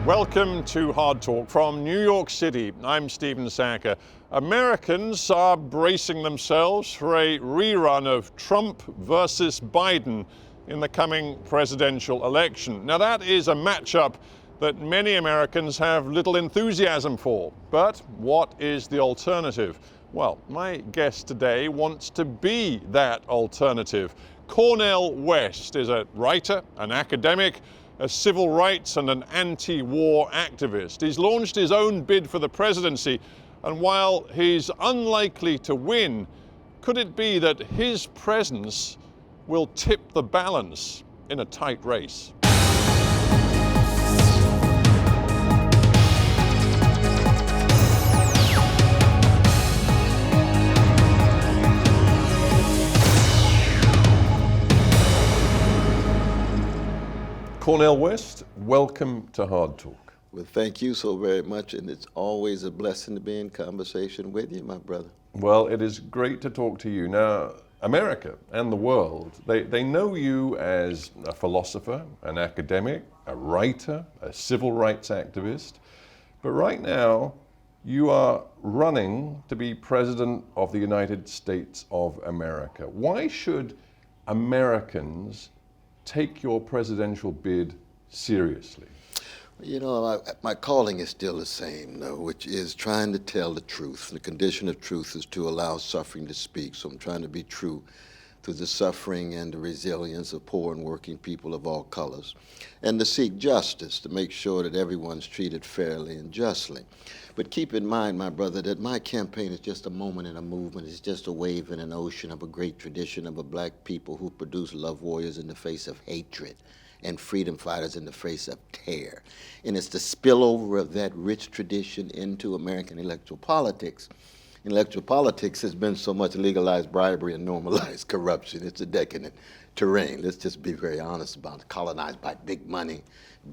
Welcome to Hard Talk from New York City. I'm Stephen Sackur. Americans are bracing themselves for a rerun of Trump versus Biden in the coming presidential election. Now, that is a matchup that many Americans have little enthusiasm for. But what is the alternative? Well, my guest today wants to be that alternative. Cornel West is a writer, an academic, a civil rights and an anti-war activist. He's launched his own bid for the presidency, and while he's unlikely to win, could it be that his presence will tip the balance in a tight race? Cornel West, welcome to Hard Talk. Well, thank you so very much, and it's always a blessing to be in conversation with you, my brother. Well, it is great to talk to you. Now, America and the world, they know you as a philosopher, an academic, a writer, a civil rights activist, but right now you are running to be President of the United States of America. Why should Americans take your presidential bid seriously? You know, my calling is still the same, though, which is trying to tell the truth. The condition of truth is to allow suffering to speak. So I'm trying to be true through the suffering and the resilience of poor and working people of all colors, and to seek justice, to make sure that everyone's treated fairly and justly. But keep in mind, my brother, that my campaign is just a moment in a movement. It's just a wave in an ocean of a great tradition of a black people who produce love warriors in the face of hatred and freedom fighters in the face of terror. And it's the spillover of that rich tradition into American electoral politics. Electoral politics has been so much legalized bribery and normalized corruption. It's a decadent terrain. Let's just be very honest about it. Colonized by big money,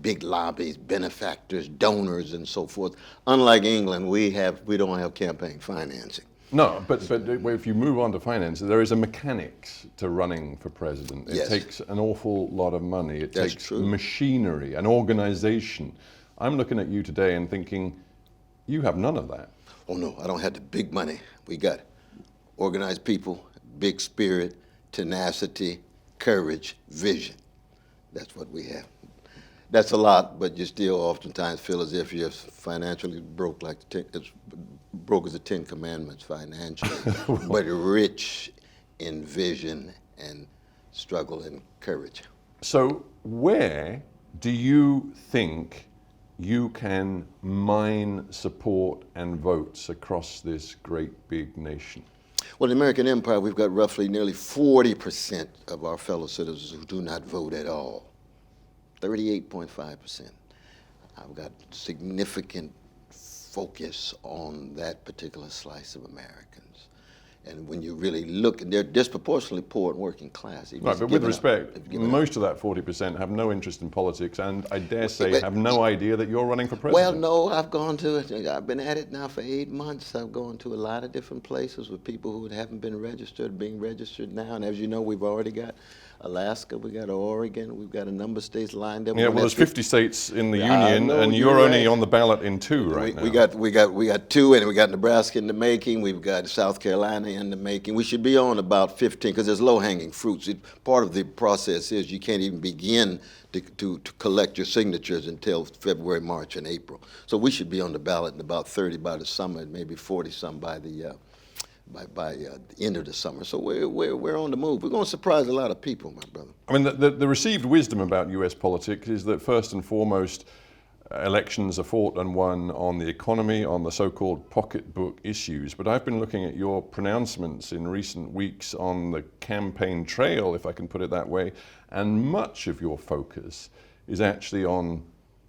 big lobbies, benefactors, donors, and so forth. Unlike England, we don't have campaign financing. No, but if you move on to finance, there is a mechanics to running for president. It Yes. takes an awful lot of money. It That's takes true. machinery, an organization. I'm looking at you today and thinking, you have none of that. Oh no, I don't have the big money. We got organized people, big spirit, tenacity, courage, vision. That's what we have. That's a lot, but you still oftentimes feel as if you're financially broke, like as broke as the Ten Commandments financially, but rich in vision and struggle and courage. So where do you think you can mine support and votes across this great big nation? Well, in the American Empire, we've got roughly nearly 40% of our fellow citizens who do not vote at all. 38.5%. I've got significant focus on that particular slice of Americans. And when you really look, they're disproportionately poor and working class. Right, but with respect, most of that 40% have no interest in politics and I dare say have no idea that you're running for president. Well, no, I've gone to it. I've been at it now for 8 months. I've gone to a lot of different places with people who haven't been registered, being registered now. And as you know, we've already got Alaska, we got Oregon, we've got a number of states lined up. Yeah, well, there's 50 states in the union, and you're only on the ballot in 2 right now. We got 2, and we got Nebraska in the making. We've got South Carolina in the making. We should be on about 15 because there's low-hanging fruits. Part of the process is you can't even begin to collect your signatures until February, March, and April. So we should be on the ballot in about 30 by the summer, and maybe 40-some by the end of the summer. So we're on the move. We're going to surprise a lot of people, my brother. I mean, the received wisdom about US politics is that first and foremost, elections are fought and won on the economy, on the so-called pocketbook issues. But I've been looking at your pronouncements in recent weeks on the campaign trail, if I can put it that way, and much of your focus is actually on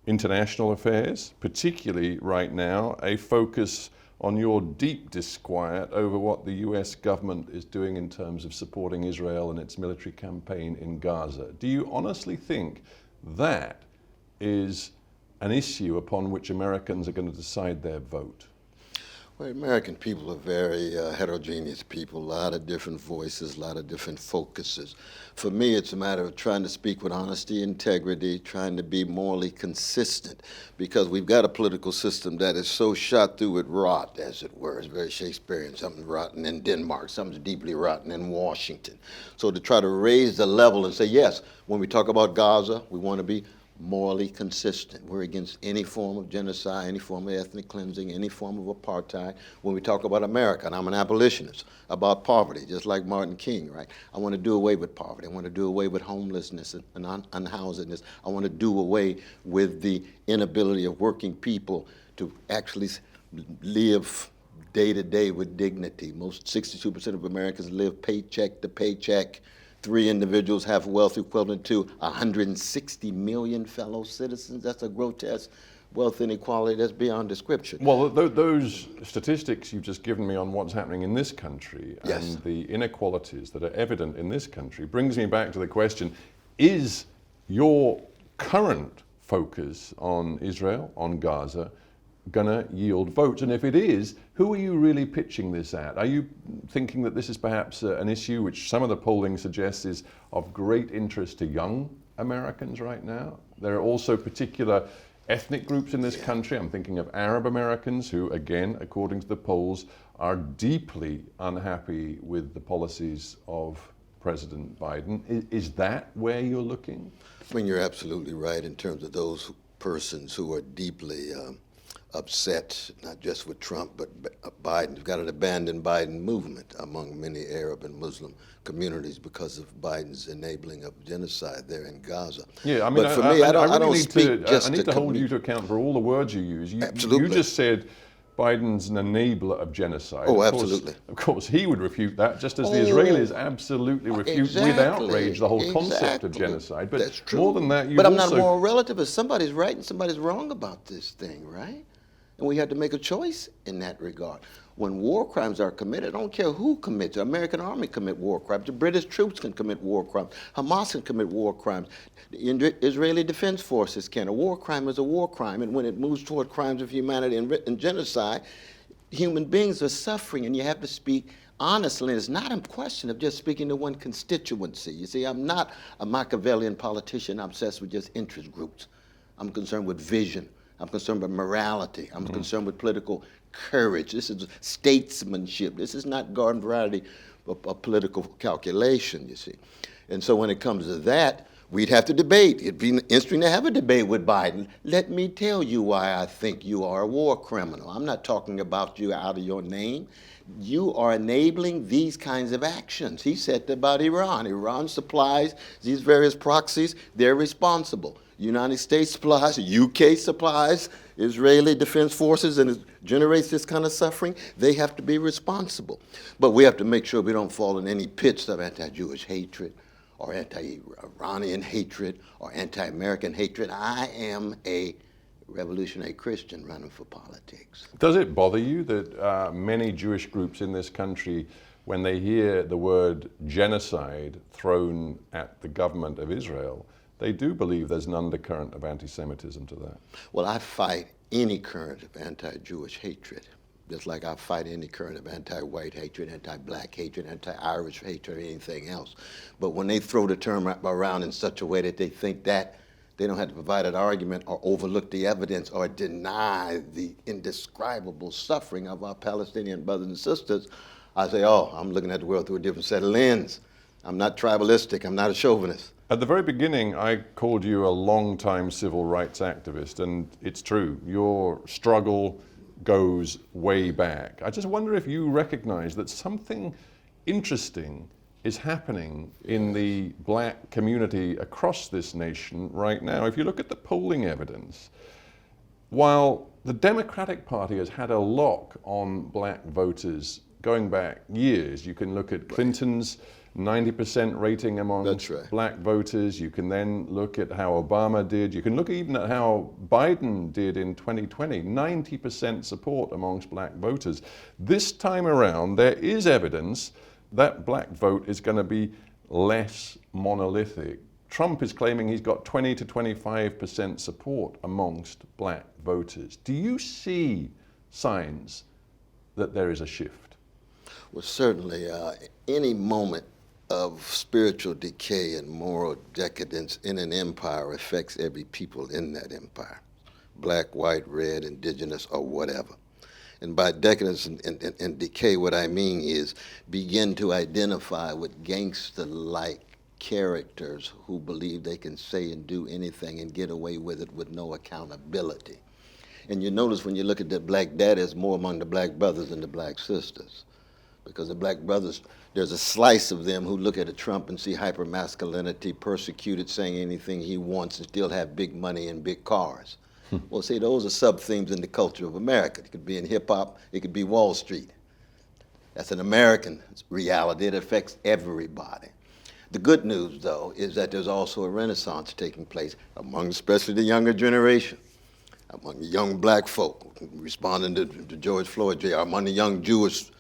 international affairs, particularly right now, a focus on your deep disquiet over what the US government is doing in terms of supporting Israel and its military campaign in Gaza. Do you honestly think that is an issue upon which Americans are going to decide their vote? Well, American people are very heterogeneous people, a lot of different voices, a lot of different focuses. For me, it's a matter of trying to speak with honesty, integrity, trying to be morally consistent, because we've got a political system that is so shot through with rot, as it were. It's very Shakespearean, something rotten in Denmark, something deeply rotten in Washington. So to try to raise the level and say, yes, when we talk about Gaza, we want to be morally consistent. We're against any form of genocide, any form of ethnic cleansing, any form of apartheid. When we talk about America, and I'm an abolitionist, about poverty, just like Martin King, right? I want to do away with poverty. I want to do away with homelessness and unhousedness. I want to do away with the inability of working people to actually live day to day with dignity. Most 62% of Americans live paycheck to paycheck. 3 individuals have wealth equivalent to 160 million fellow citizens. That's a grotesque wealth inequality that's beyond description. Well, those statistics you've just given me on what's happening in this country and the inequalities that are evident in this country brings me back to the question, is your current focus on Israel, on Gaza, going to yield votes? And if it is, who are you really pitching this at? Are you thinking that this is perhaps an issue which some of the polling suggests is of great interest to young Americans right now? There are also particular ethnic groups in this country. I'm thinking of Arab Americans who, again, according to the polls, are deeply unhappy with the policies of President Biden. Is that where you're looking? I mean, you're absolutely right in terms of those persons who are deeply upset, not just with Trump, but Biden. You've got an abandoned Biden movement among many Arab and Muslim communities because of Biden's enabling of genocide there in Gaza. Yeah, I mean, but for me, I don't speak just I need to hold you to account for all the words you use. Absolutely. You just said Biden's an enabler of genocide. Oh, absolutely. Of course, he would refute that, just as the Israelis absolutely refute with outrage the whole concept of genocide. But that's true. More than that, but I'm not a moral relativist. Somebody's right and somebody's wrong about this thing, right? And we have to make a choice in that regard. When war crimes are committed, I don't care who commits. The American army commit war crimes. The British troops can commit war crimes. Hamas can commit war crimes. The Israeli Defense Forces can. A war crime is a war crime. And when it moves toward crimes of humanity and genocide, human beings are suffering, and you have to speak honestly. It's not a question of just speaking to one constituency. You see, I'm not a Machiavellian politician obsessed with just interest groups. I'm concerned with vision. I'm concerned with morality. I'm concerned with political courage. This is statesmanship. This is not garden variety of political calculation, you see. And so when it comes to that, we'd have to debate. It'd be interesting to have a debate with Biden. Let me tell you why I think you are a war criminal. I'm not talking about you out of your name. You are enabling these kinds of actions. He said about Iran. Iran supplies these various proxies. They're responsible. United States supplies, UK supplies, Israeli Defense Forces, and it generates this kind of suffering. They have to be responsible. But we have to make sure we don't fall in any pits of anti-Jewish hatred or anti-Iranian hatred or anti-American hatred. I am a revolutionary Christian running for politics. Does it bother you that many Jewish groups in this country, when they hear the word genocide thrown at the government of Israel, they do believe there's an undercurrent of anti-Semitism to that? Well, I fight any current of anti-Jewish hatred, just like I fight any current of anti-white hatred, anti-black hatred, anti-Irish hatred, or anything else. But when they throw the term around in such a way that they think that they don't have to provide an argument or overlook the evidence or deny the indescribable suffering of our Palestinian brothers and sisters, I say, oh, I'm looking at the world through a different set of lens. I'm not tribalistic. I'm not a chauvinist. At the very beginning, I called you a long-time civil rights activist, and it's true. Your struggle goes way back. I just wonder if you recognize that something interesting is happening in the black community across this nation right now. If you look at the polling evidence, while the Democratic Party has had a lock on black voters going back years, you can look at Clinton's 90% rating among black voters. You can then look at how Obama did. You can look even at how Biden did in 2020, 90% support amongst black voters. This time around, there is evidence that black vote is going to be less monolithic. Trump is claiming he's got 20 to 25% support amongst black voters. Do you see signs that there is a shift? Well, certainly, any moment of spiritual decay and moral decadence in an empire affects every people in that empire, black, white, red, indigenous, or whatever. And by decadence and decay, what I mean is begin to identify with gangster-like characters who believe they can say and do anything and get away with it with no accountability. And you notice when you look at the black daddies, more among the black brothers than the black sisters. Because the black brothers, there's a slice of them who look at a Trump and see hypermasculinity, persecuted, saying anything he wants and still have big money and big cars. Well, see, those are sub-themes in the culture of America. It could be in hip-hop, it could be Wall Street. That's an American reality. It affects everybody. The good news, though, is that there's also a renaissance taking place among especially the younger generation, among the young black folk, responding to George Floyd, among the young Jewish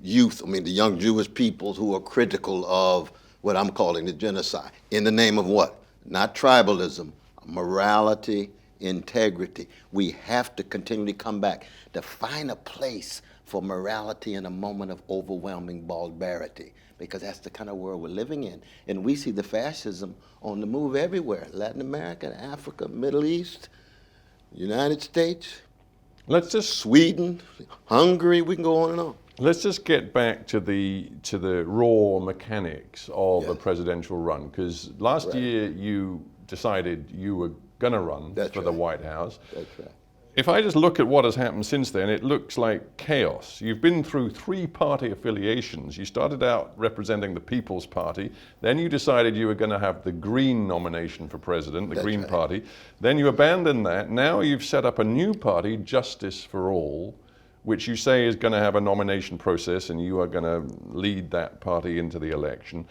youth, the young Jewish peoples who are critical of what I'm calling the genocide. In the name of what? Not tribalism, morality, integrity. We have to continually come back to find a place for morality in a moment of overwhelming barbarity, because that's the kind of world we're living in. And we see the fascism on the move everywhere, Latin America, Africa, Middle East, United States, Sweden, Hungary, we can go on and on. Let's just get back to the raw mechanics of a presidential run, because last year you decided you were going to run for the White House. That's right. If I just look at what has happened since then, it looks like chaos. You've been through 3 party affiliations. You started out representing the People's Party, then you decided you were going to have the Green nomination for president, the Green Party. Then you abandoned that. Now you've set up a new party, Justice for All, which you say is going to have a nomination process and you are going to lead that party into the election.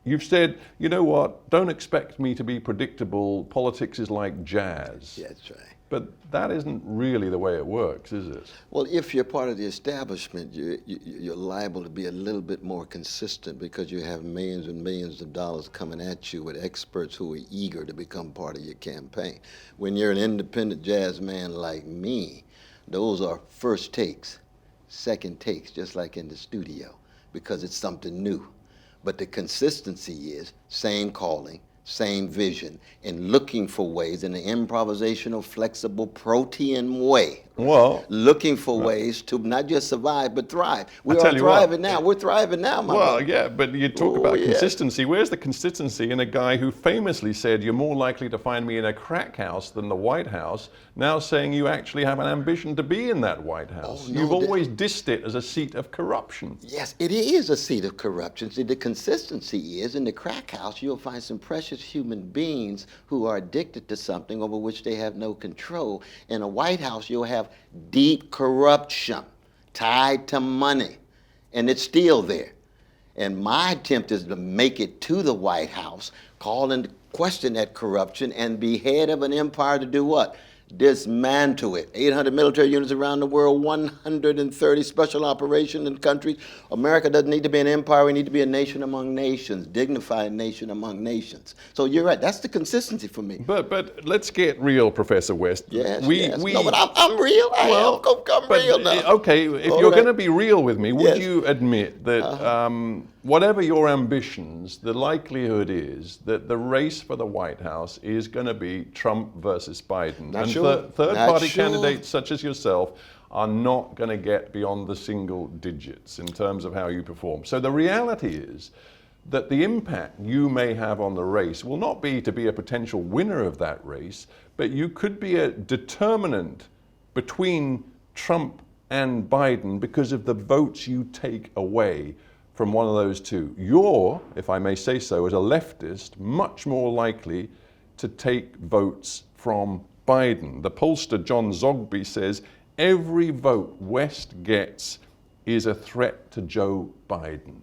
You've said, you know what, don't expect me to be predictable. Politics is like jazz. Yeah, that's right. But that isn't really the way it works, is it? Well, if you're part of the establishment, you're liable to be a little bit more consistent because you have millions and millions of dollars coming at you with experts who are eager to become part of your campaign. When you're an independent jazz man like me, those are first takes, second takes, just like in the studio, because it's something new. But the consistency is same calling, same vision, and looking for ways in an improvisational, flexible, protean way. Well, looking for ways to not just survive, but thrive. We are thriving now. We're thriving now, my brother. Yeah, but you talk about consistency. Where's the consistency in a guy who famously said you're more likely to find me in a crack house than the White House, now saying you actually have an ambition to be in that White House? Oh, no, You've always dissed it as a seat of corruption. Yes, it is a seat of corruption. See, the consistency is in the crack house, you'll find some precious human beings who are addicted to something over which they have no control. In a White House, you'll have deep corruption tied to money, and it's still there. And my attempt is to make it to the White House, call into question that corruption, and be head of an empire to do what? Dismantle it. 800 military units around the world, 130 special operations in countries. America doesn't need to be an empire. We need to be a nation among nations, dignified nation among nations. So you're right. That's the consistency for me. But let's get real, Professor West. Yes, no, but I'm real. I'm real now. Okay, if you're going to be real with me, would you admit that whatever your ambitions, the likelihood is that the race for the White House is going to be Trump versus Biden? Third-party candidates such as yourself are not going to get beyond the single digits in terms of how you perform. So the reality is that the impact you may have on the race will not be to be a potential winner of that race, but you could be a determinant between Trump and Biden because of the votes you take away from one of those two. You're, if I may say so, as a leftist, much more likely to take votes from Biden. The pollster John Zogby says every vote West gets is a threat to Joe Biden.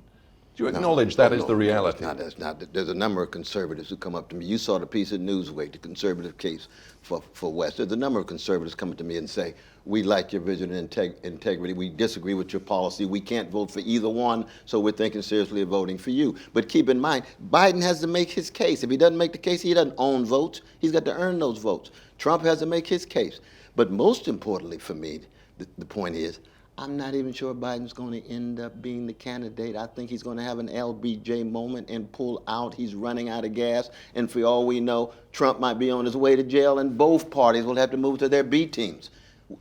Do you acknowledge that is the reality? No, that's not. There's a number of conservatives who come up to me. You saw the piece of Newsweek, the conservative case for West. There's a number of conservatives coming to me and say, we like your vision and integrity. We disagree with your policy. We can't vote for either one, so we're thinking seriously of voting for you. But keep in mind, Biden has to make his case. If he doesn't make the case, he doesn't own votes. He's got to earn those votes. Trump has to make his case. But most importantly for me, the point is, I'm not even sure Biden's going to end up being the candidate. I think he's going to have an LBJ moment and pull out. He's running out of gas. And for all we know, Trump might be on his way to jail, and both parties will have to move to their B teams.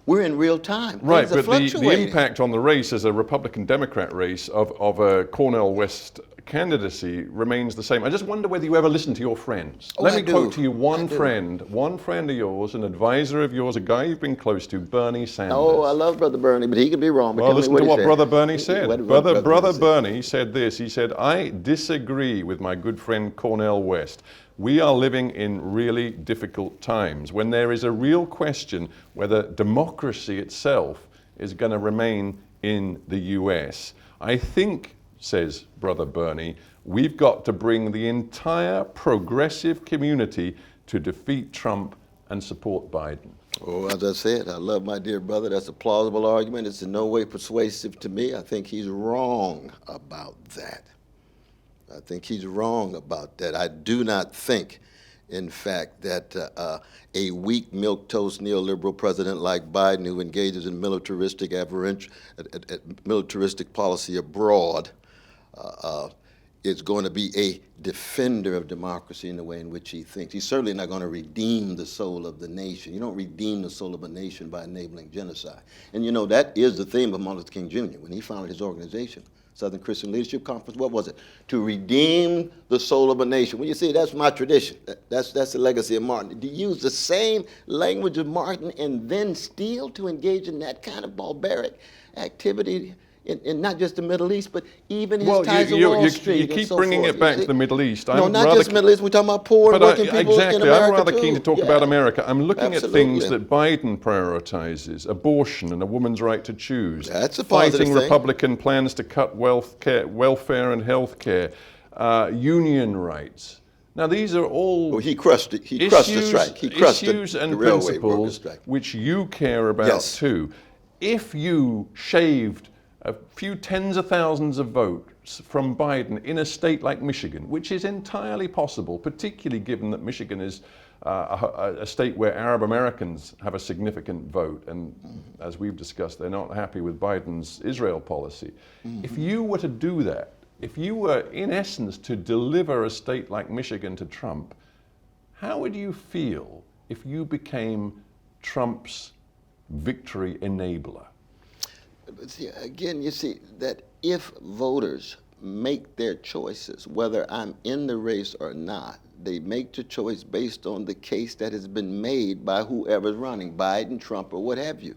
We're in real time. Right, Things are but the fluctuating. impact on the race as a Republican-Democrat race of a Cornel West candidacy remains the same. I just wonder whether you ever listen to your friends. Oh, Let me I do. quote to you one I do. friend of yours, an advisor of yours, a guy you've been close to, Bernie Sanders. Oh, I love Brother Bernie, but he could be wrong. But Well, tell me listen to what he said. Brother Bernie said. What did Brother say? Bernie said this. He said, I disagree with my good friend Cornel West. We are living in really difficult times when there is a real question whether democracy itself is going to remain in the US. I think, says Brother Bernie, we've got to bring the entire progressive community to defeat Trump and support Biden. Oh, as I said, I love my dear brother. That's a plausible argument. It's in no way persuasive to me. I think he's wrong about that. I think he's wrong about that. I do not think, in fact, that a weak, milquetoast neoliberal president like Biden, who engages in militaristic policy abroad, is going to be a defender of democracy in the way in which he thinks. He's certainly not going to redeem the soul of the nation. You don't redeem the soul of a nation by enabling genocide. And you know, that is the theme of Martin Luther King Jr. when he founded his organization, Southern Christian Leadership Conference. What was it? To redeem the soul of a nation. Well, you see, that's my tradition. That's the legacy of Martin. To use the same language of Martin and then still to engage in that kind of barbaric activity in not just the Middle East, but even his ties to Wall Street. You keep and so bringing forth, it back you to the Middle East. No, not just Middle East. We're talking about poor and working people in America. I'm rather keen to talk Yeah. about America. I'm looking Absolutely. at things that Biden prioritizes: abortion and a woman's right to choose. That's a positive fighting thing. Republican plans to cut welfare and health care, union rights. Now, these are all Well, he crushed it. He crushed the strike. He crushed issues and the railway workers' principles strike. which you care about Yes. too. If you shaved a few tens of thousands of votes from Biden in a state like Michigan, which is entirely possible, particularly given that Michigan is a state where Arab Americans have a significant vote, and as we've discussed, they're not happy with Biden's Israel policy. If you were to do that, if you were in essence to deliver a state like Michigan to Trump, how would you feel if you became Trump's victory enabler? But see, again, you see that if voters make their choices, whether I'm in the race or not, they make the choice based on the case that has been made by whoever's running, Biden, Trump, or what have you.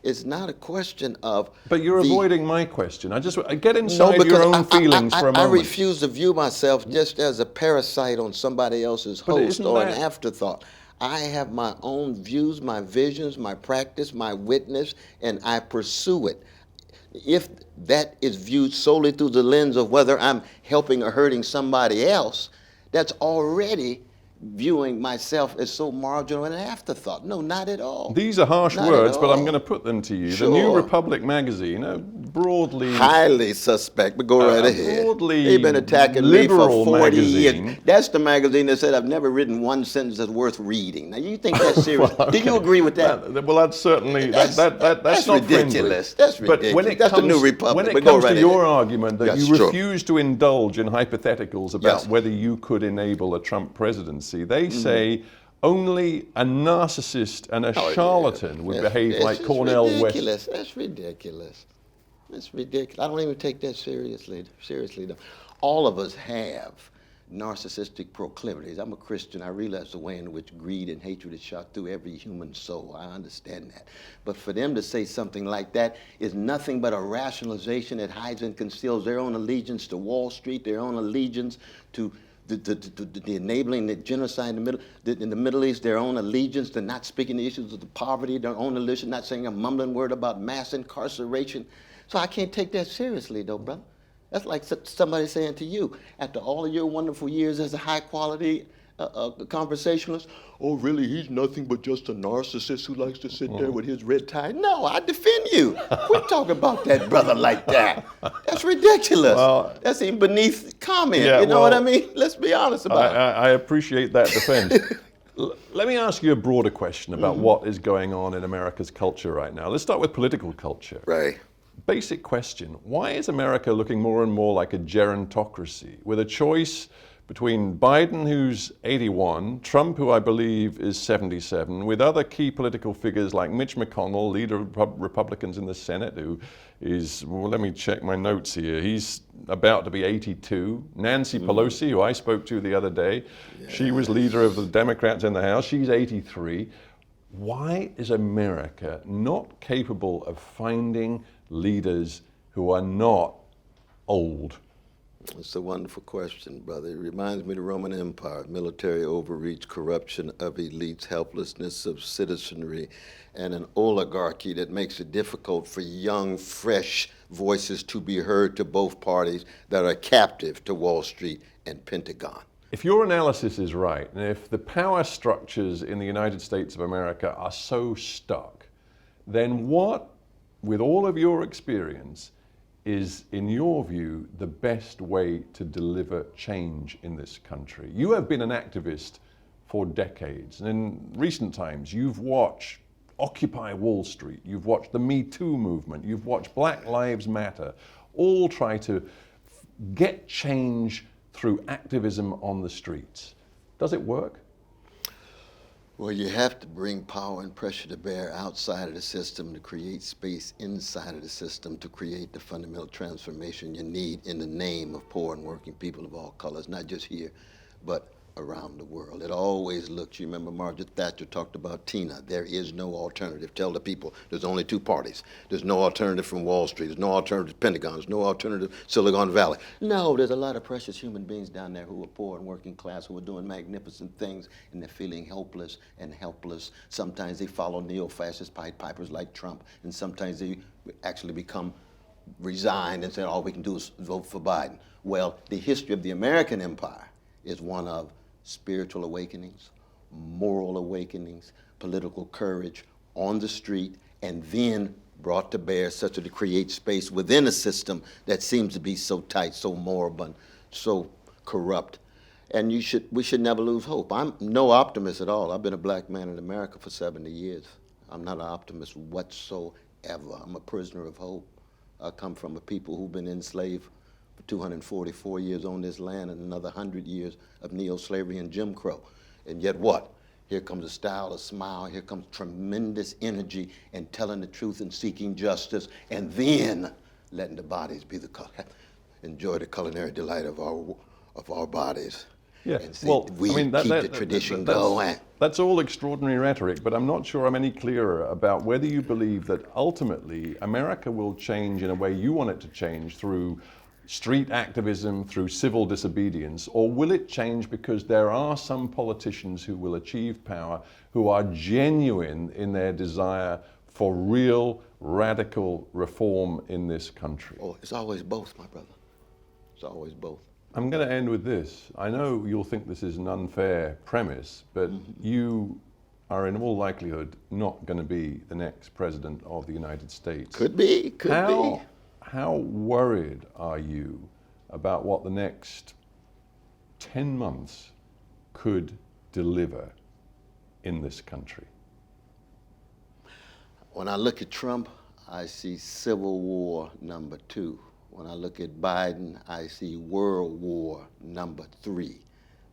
It's not a question of. But you're avoiding my question. I get inside your own feelings for a moment. I refuse to view myself just as a parasite on somebody else's host or an afterthought. I have my own views, my visions, my practice, my witness, and I pursue it. If that is viewed solely through the lens of whether I'm helping or hurting somebody else, that's already viewing myself as so marginal and an afterthought. No, not at all. These are harsh Not words, at but I'm all. going to put them to you. Sure. The New Republic magazine, broadly... Highly suspect, but go right ahead. Broadly They've been attacking me for liberal 40 magazine. years. That's the magazine that said I've never written one sentence that's worth reading. Now, you think that's serious? Well, okay. Do you agree with that? Well, that's certainly... That's not ridiculous. friendly. That's ridiculous. But when it That's comes, the New Republic. when it But go comes right to ahead. your argument that Yes, you sure. refuse to indulge in hypotheticals about Yes. whether you could enable a Trump presidency, they say only a narcissist and a charlatan would behave like Cornel West. That's ridiculous. That's ridiculous. I don't even take that seriously. Seriously, though. All of us have narcissistic proclivities. I'm a Christian. I realize the way in which greed and hatred is shot through every human soul. I understand that. But for them to say something like that is nothing but a rationalization that hides and conceals their own allegiance to Wall Street, their own allegiance to the enabling the genocide in the Middle East, their own allegiance to not speaking the issues of the poverty, their own allegiance, not saying a mumbling word about mass incarceration. So I can't take that seriously, though, brother. That's like somebody saying to you, after all of your wonderful years as a high-quality conversationalist, oh, really, he's nothing but just a narcissist who likes to sit there with his red tie. No, I defend you. Quit talking about that brother like that. That's ridiculous. Well, that's even beneath comment. yeah, you know what I well, mean? Let's be honest about it. I appreciate that defense. Let me ask you a broader question about what is going on in America's culture right now. Let's start with political culture. Right. basic question. Why is America looking more and more like a gerontocracy, with a choice between Biden, who's 81, Trump, who I believe is 77, with other key political figures like Mitch McConnell, leader of Republicans in the Senate, who is, well, let me check my notes here, he's about to be 82. Nancy Pelosi, who I spoke to the other day, she was leader of the Democrats in the House, she's 83. Why is America not capable of finding leaders who are not old? It's a wonderful question, brother. It reminds me of the Roman Empire, military overreach, corruption of elites, helplessness of citizenry, and an oligarchy that makes it difficult for young, fresh voices to be heard to both parties that are captive to Wall Street and Pentagon. If your analysis is right, and if the power structures in the United States of America are so stuck, then what, with all of your experience, is, in your view, the best way to deliver change in this country? You have been an activist for decades, and in recent times you've watched Occupy Wall Street, you've watched the Me Too movement, you've watched Black Lives Matter, all try to get change through activism on the streets. Does it work? Well, you have to bring power and pressure to bear outside of the system to create space inside of the system to create the fundamental transformation you need in the name of poor and working people of all colors, not just here, but around the world. It always looks, you remember Margaret Thatcher talked about Tina, there is no alternative. Tell the people there's only two parties. There's no alternative from Wall Street. There's no alternative Pentagon. There's no alternative Silicon Valley. No, there's a lot of precious human beings down there who are poor and working class, who are doing magnificent things, and they're feeling helpless and helpless. Sometimes they follow neo-fascist Pied Pipers like Trump, and sometimes they actually become resigned and say, all we can do is vote for Biden. Well, the history of the American empire is one of spiritual awakenings, moral awakenings, political courage on the street, and then brought to bear such as to create space within a system that seems to be so tight, so moribund, so corrupt. And we should never lose hope. I'm no optimist at all. I've been a black man in America for 70 years. I'm not an optimist whatsoever. I'm a prisoner of hope. I come from a people who've been enslaved for 244 years on this land and another 100 years of neo-slavery and Jim Crow. And yet what? Here comes a style, a smile, here comes tremendous energy and telling the truth and seeking justice, and then letting the bodies be the color. Enjoy the culinary delight of our bodies. Yeah, And see, well, we keep the tradition going. That's all extraordinary rhetoric, but I'm not sure I'm any clearer about whether you believe that ultimately America will change in a way you want it to change through street activism, through civil disobedience, or will it change because there are some politicians who will achieve power who are genuine in their desire for real radical reform in this country? Oh, it's always both, my brother. It's always both. I'm going to end with this. I know you'll think this is an unfair premise, but you are in all likelihood not going to be the next president of the United States. Could be, could be. How worried are you about what the next 10 months could deliver in this country? When I look at Trump, I see Civil War #2. When I look at Biden, I see World War #3.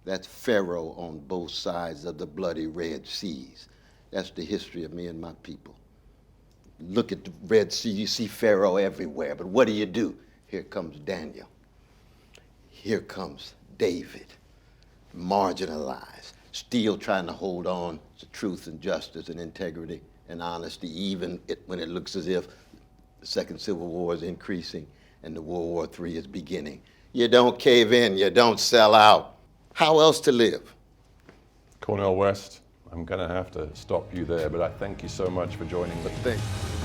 That's Pharaoh on both sides of the bloody Red Seas. That's the history of me and my people. Look at the Red Sea, you see Pharaoh everywhere, but what do? Here comes Daniel. Here comes David, marginalized, still trying to hold on to truth and justice and integrity and honesty, even when it looks as if the Second Civil War is increasing and the World War III is beginning. You don't cave in, you don't sell out. How else to live? Cornel West, I'm going to have to stop you there, but I thank you so much for joining me. Thank you.